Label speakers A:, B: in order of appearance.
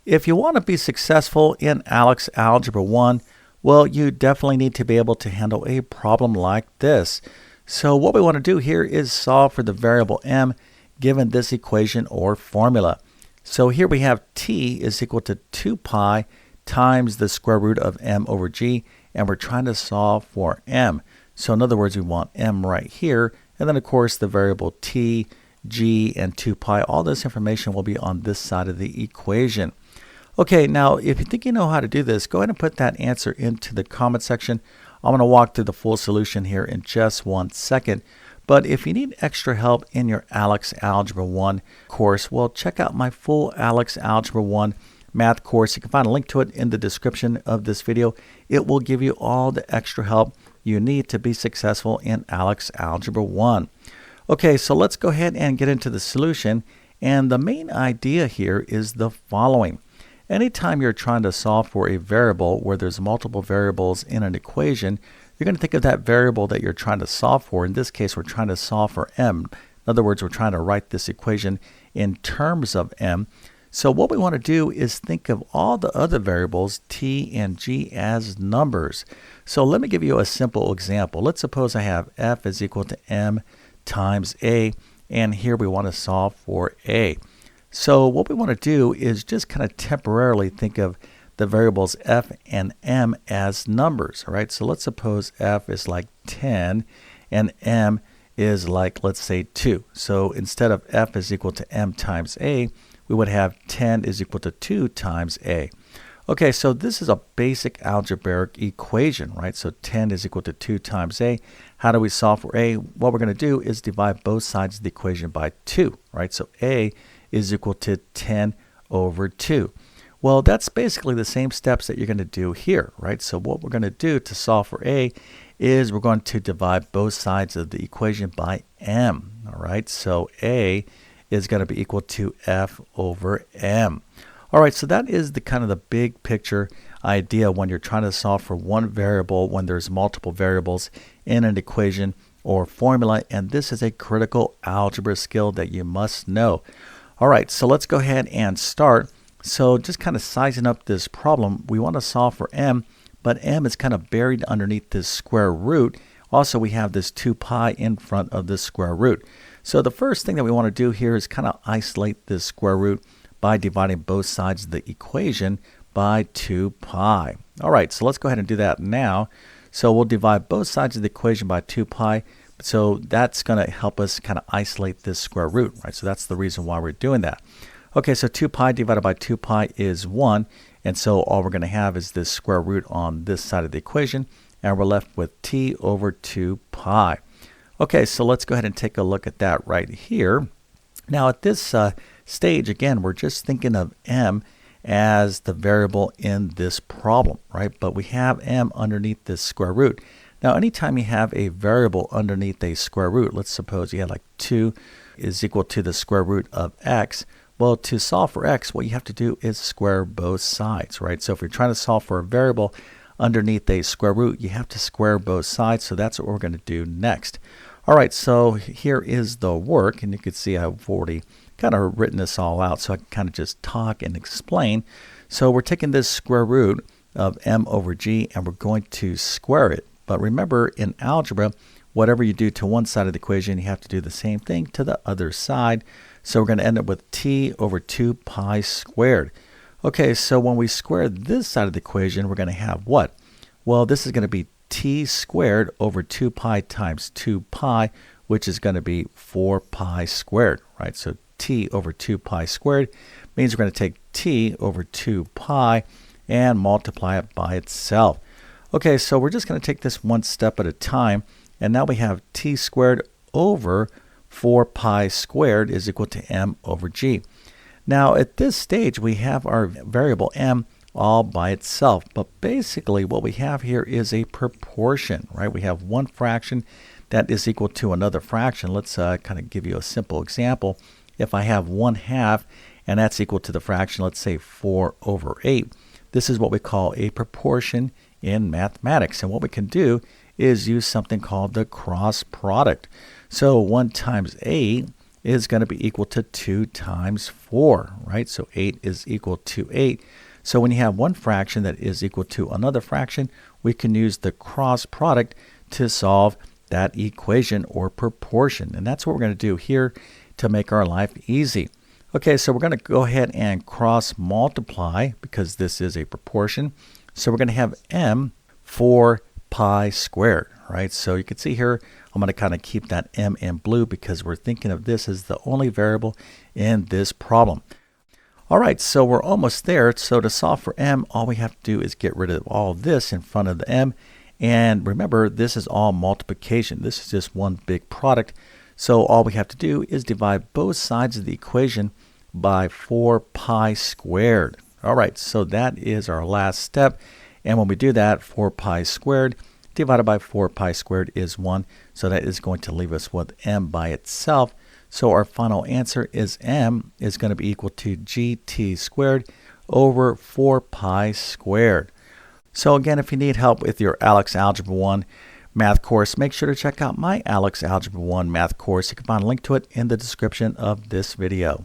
A: If you want to be successful in ALEKS Algebra 1, well, you definitely need to be able to handle a problem like this. So what we want to do here is solve for the variable m given this equation or formula. So here we have t is equal to 2 pi times the square root of m over g, and we're trying to solve for m. So in other words, we want m right here, and then of course the variable t, g, and 2 pi, all this information will be on this side of the equation. Okay, now if you think you know how to do this, go ahead and put that answer into the comment section. I'm going to walk through the full solution here in just 1 second. But if you need extra help in your ALEKS Algebra 1 course, well, check out my full ALEKS Algebra 1 math course. You can find a link to it in the description of this video. It will give you all the extra help you need to be successful in ALEKS Algebra 1. Okay, so let's go ahead and get into the solution. And the main idea here is the following. Anytime you're trying to solve for a variable where there's multiple variables in an equation, you're going to think of that variable that you're trying to solve for. In this case, we're trying to solve for m. In other words, we're trying to write this equation in terms of m. So what we want to do is think of all the other variables, t and g, as numbers. So let me give you a simple example. Let's suppose I have f is equal to m times a, and here we want to solve for a. So what we want to do is just kind of temporarily think of the variables f and m as numbers, all right? So let's suppose f is like 10 and m is like, let's say, 2. So instead of f is equal to m times a, we would have 10 is equal to 2 times a. Okay, so this is a basic algebraic equation, right? So 10 is equal to 2 times a. How do we solve for a? What we're going to do is divide both sides of the equation by 2, right? So a is equal to 10 over 2. Well, that's basically the same steps that you're going to do here, right? So what we're going to do to solve for a is we're going to divide both sides of the equation by m, all right? So a is going to be equal to f over m. All right, so that is the kind of the big picture idea when you're trying to solve for one variable when there's multiple variables in an equation or formula, and this is a critical algebra skill that you must know. All right, so let's go ahead and start. So just kind of sizing up this problem, we want to solve for m, but m is kind of buried underneath this square root. Also, we have this 2 pi in front of this square root. So the first thing that we want to do here is kind of isolate this square root by dividing both sides of the equation by 2 pi. All right, so let's go ahead and do that now. So we'll divide both sides of the equation by 2 pi. So that's going to help us kind of isolate this square root, right? So that's the reason why we're doing that. Okay, so 2 pi divided by 2 pi is 1. And so all we're going to have is this square root on this side of the equation. And we're left with t over 2 pi. Okay, so let's go ahead and take a look at that right here. Now at this stage, again, we're just thinking of m as the variable in this problem, right? But we have m underneath this square root. Now, anytime you have a variable underneath a square root, let's suppose you had like 2 is equal to the square root of x. Well, to solve for x, what you have to do is square both sides, right? So if you're trying to solve for a variable underneath a square root, you have to square both sides. So that's what we're going to do next. All right, so here is the work, and you can see I've already kind of written this all out, so I can kind of just talk and explain. So we're taking this square root of m over g, and we're going to square it. But remember, in algebra, whatever you do to one side of the equation, you have to do the same thing to the other side. So we're going to end up with t over 2 pi squared. Okay, so when we square this side of the equation, we're going to have what? Well, this is going to be t squared over 2 pi times 2 pi, which is going to be 4 pi squared, right? So t over 2 pi squared means we're going to take t over 2 pi and multiply it by itself. Okay, so we're just going to take this one step at a time, and now we have t squared over 4 pi squared is equal to m over g. Now at this stage, we have our variable m all by itself, but basically what we have here is a proportion, right? We have one fraction that is equal to another fraction. Let's kind of give you a simple example. If I have 1/2 and that's equal to the fraction, let's say 4 over 8, this is what we call a proportion in mathematics. And what we can do is use something called the cross product. So 1 times 8 is going to be equal to 2 times 4, right? So 8 is equal to 8. So when you have one fraction that is equal to another fraction, we can use the cross product to solve that equation or proportion. And that's what we're going to do here to make our life easy. Okay, so we're going to go ahead and cross multiply because this is a proportion. So we're going to have m 4 pi squared, right? So you can see here, I'm going to kind of keep that m in blue because we're thinking of this as the only variable in this problem. All right, so we're almost there. So to solve for m, all we have to do is get rid of all this in front of the m. And remember, this is all multiplication. This is just one big product. So all we have to do is divide both sides of the equation by 4 pi squared. All right, so that is our last step. And when we do that, 4 pi squared divided by 4 pi squared is 1. So that is going to leave us with m by itself. So our final answer is m is going to be equal to gt squared over 4 pi squared. So again, if you need help with your ALEKS Algebra 1 math course, make sure to check out my ALEKS Algebra 1 math course. You can find a link to it in the description of this video.